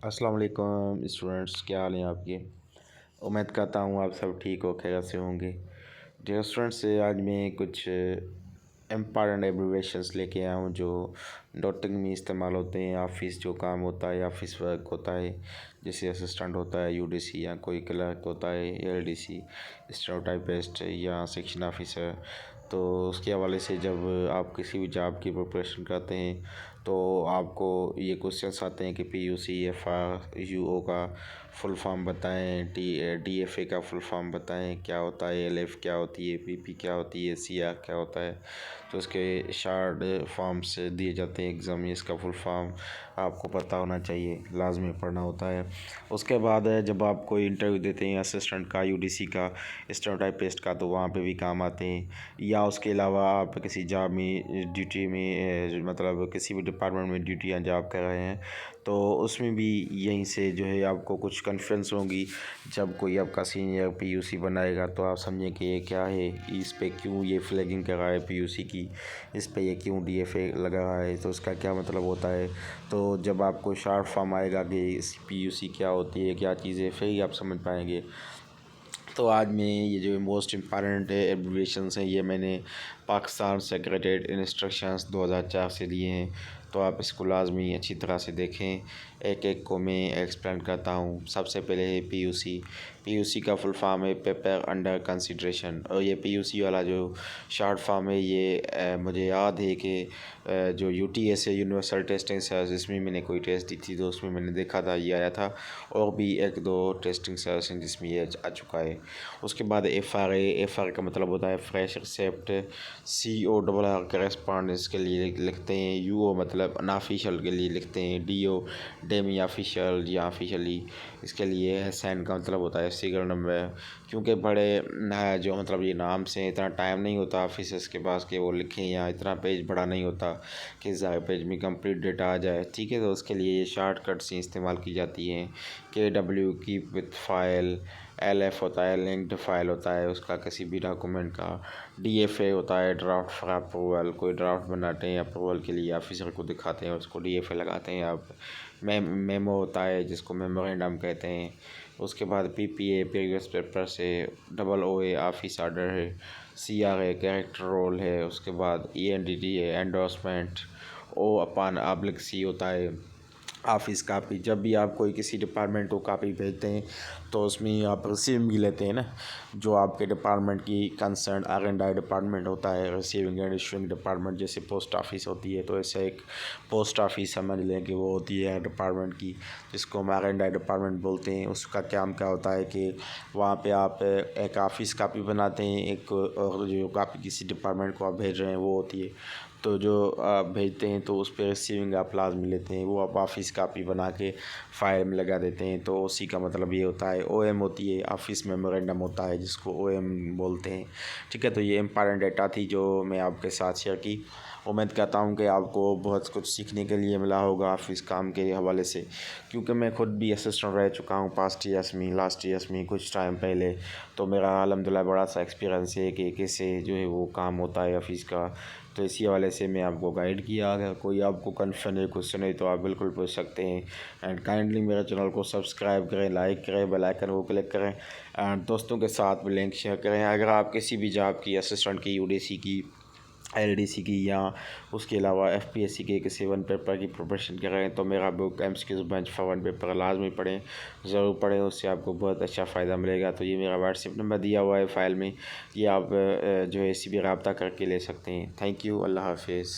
السلام علیکم اسٹوڈنٹس، کیا حال ہیں آپ کے؟ امید کرتا ہوں آپ سب ٹھیک ہو، خیریت سے ہوں گے۔ ڈیئر اسٹوڈنٹس، آج میں کچھ امپارٹنٹ ایبریویشنس لے کے آیا ہوں جو نوٹنگ میں استعمال ہوتے ہیں۔ آفس جو کام ہوتا ہے، آفس ورک ہوتا ہے، جیسے اسسٹنٹ ہوتا ہے UDC، یا کوئی کلرک ہوتا ہے LDC، اسٹینوٹائپسٹ یا سیکشن آفیسر۔ تو اس کے حوالے سے جب آپ کسی بھی جاب کی پریپریشن کرتے ہیں تو آپ کو یہ کوشچنس آتے ہیں کہ PUC FRUO کا فل فارم بتائیں، DFA کا فل فارم بتائیں، کیا ہوتا ہے LF کیا ہوتی ہے، PP کیا ہوتی ہے، CR کیا ہوتا ہے۔ تو اس کے شارٹ فارمس دیے جاتے ہیں ایگزام میں، اس کا فل فارم آپ کو پتہ ہونا چاہیے، لازمی پڑھنا ہوتا ہے۔ اس کے بعد جب آپ کوئی انٹرویو دیتے ہیں اسسٹنٹ کا، UDC کا، اسٹینوٹائپسٹ کا، تو وہاں پہ بھی کام آتے ہیں۔ یا اس کے علاوہ آپ کسی جاب میں ڈیوٹی میں مطلب کسی بھی ڈپارٹمنٹ میں ڈیوٹی یا جاب کر رہے ہیں تو اس میں بھی یہیں سے جو ہے آپ کو کچھ کنفرنس ہوگی۔ جب کوئی آپ کا سینئر PUC بنائے گا تو آپ سمجھیں کہ یہ کیا ہے، اس پہ کیوں یہ فلیگنگ کر رہا ہے PUC کی، اس پہ یہ کیوں DFA لگا رہا ہے، تو اس کا کیا مطلب ہوتا ہے۔ تو جب آپ کو شارٹ فارم آئے گا کہ PUC کیا ہوتی ہے، کیا چیزیں، پھر ہی آپ سمجھ پائیں گے۔ تو آج میں یہ جو موسٹ امپارٹنٹ ایبریویشنس ہیں یہ میں نے پاکستان سیکریٹریٹ انسٹرکشنز 2004 سے لیے ہیں، تو آپ اس کو لازمی اچھی طرح سے دیکھیں۔ ایک ایک کو میں ایکسپلین کرتا ہوں۔ سب سے پہلے ہے PUC کا فل فارم ہے پیپر انڈر کنسیڈریشن، اور یہ PUC والا جو شارٹ فارم ہے یہ مجھے یاد ہے کہ جو UTS ہے، یونیورسل ٹیسٹنگ سروس، اس میں نے کوئی ٹیسٹ دی تھی تو اس میں نے دیکھا تھا یہ آیا تھا، اور بھی ایک دو ٹیسٹنگ سروس ہیں جس میں یہ آ چکا ہے۔ اس کے بعد FRA کا مطلب ہوتا ہے فریش ریسیپٹ، CORR کریسپونڈنس کے لیے لکھتے ہیں، UO مطلب انآفیشیل کے لیے لکھتے ہیں، DO ڈیمی آفیشیل یا آفیشلی، اس کے لیے SN کا مطلب ہوتا ہے سیریل نمبر۔ کیونکہ بڑے جو مطلب یہ نام سے اتنا ٹائم نہیں ہوتا آفیسرس کے پاس کہ وہ لکھیں، یا اتنا پیج بڑا نہیں ہوتا کہ زیادہ پیج میں کمپلیٹ ڈیٹا آ جائے، ٹھیک ہے۔ تو اس کے لیے یہ شارٹ کٹس استعمال کی جاتی ہیں۔ KW keep with file, LF ہوتا ہے لنکڈ فائل ہوتا ہے اس کا کسی بھی ڈاکومنٹ کا، DFA ہوتا ہے ڈرافٹ فار اپروول، کوئی ڈرافٹ بناتے ہیں اپروول کے لیے آفیسر کو دکھاتے ہیں، اس کو DFA لگاتے ہیں آپ۔ میمو ہوتا ہے جس کو میمورینڈم کہتے ہیں۔ اس کے بعد PPA پریویس پیپر سے، OOA آفس آرڈر ہے، CRA کیریکٹر رول ہے، اس کے بعد ENDT ہے انڈورسمنٹ، O/C ہوتا ہے آفس کاپی۔ جب بھی آپ کوئی کسی ڈپارٹمنٹ کو کاپی بھیجتے ہیں تو اس میں آپ ریسیونگ بھی لیتے ہیں نا، جو آپ کے ڈپارٹمنٹ کی کنسرن R&I ڈپارٹمنٹ ہوتا ہے، ریسیونگ اینڈ ایشوئنگ ڈپارٹمنٹ جیسے پوسٹ آفس ہوتی ہے، تو ایسے ایک پوسٹ آفس سمجھ لیں کہ وہ ہوتی ہے ڈپارٹمنٹ کی، جس کو ہم R&I ڈپارٹمنٹ بولتے ہیں۔ اس کا کام کیا ہوتا ہے کہ وہاں پہ آپ ایک آفس کاپی بناتے ہیں، ایک اور جو کاپی کسی ڈپارٹمنٹ کو آپ بھیج رہے ہیں وہ ہوتی ہے، تو جو آپ بھیجتے ہیں تو اس پہ ریسیونگ آپ لازمی لیتے ہیں، وہ آپ آفس کاپی بنا کے فائل میں لگا دیتے ہیں۔ تو اسی کا مطلب یہ ہوتا ہے۔ OM ہوتی ہے آفس میمورینڈم ہوتا ہے جس کو OM بولتے ہیں، ٹھیک ہے۔ تو یہ امپارٹنٹ ڈیٹا تھی جو میں آپ کے ساتھ شیئر کی۔ امید کرتا ہوں کہ آپ کو بہت کچھ سیکھنے کے لیے ملا ہوگا آفس کام کے حوالے سے، کیونکہ میں خود بھی اسسٹنٹ رہ چکا ہوں لاسٹ ایئرس میں کچھ ٹائم پہلے، تو میرا الحمدللہ بڑا سا ایکسپیرینس ہے کہ کیسے جو ہے وہ کام ہوتا ہے آفس کا۔ تو اسی حوالے سے میں آپ کو گائیڈ کیا۔ اگر کوئی آپ کو کنفرن ہے کوشچن ہے تو آپ بالکل پوچھ سکتے ہیں، اینڈ کائنڈلی میرے چینل کو سبسکرائب کریں، لائک کریں، بیل آئیکن کو کلک کریں، اینڈ دوستوں کے ساتھ بھی لنک شیئر کریں۔ اگر آپ کسی بھی جاب کی، اسسٹنٹ کی، UDC کی، LDC کی، یا اس کے علاوہ FPSC کے کسی ون پیپر کی پریپریشن کر رہے ہیں تو میرا book MCQs bunch for one paper لازمی پڑھیں، ضرور پڑھیں، اس سے آپ کو بہت اچھا فائدہ ملے گا۔ تو یہ میرا WhatsApp نمبر دیا ہوا ہے فائل میں، یہ آپ جو ہے اسی بھی رابطہ کر کے لے سکتے ہیں۔ تھینک یو، اللہ حافظ۔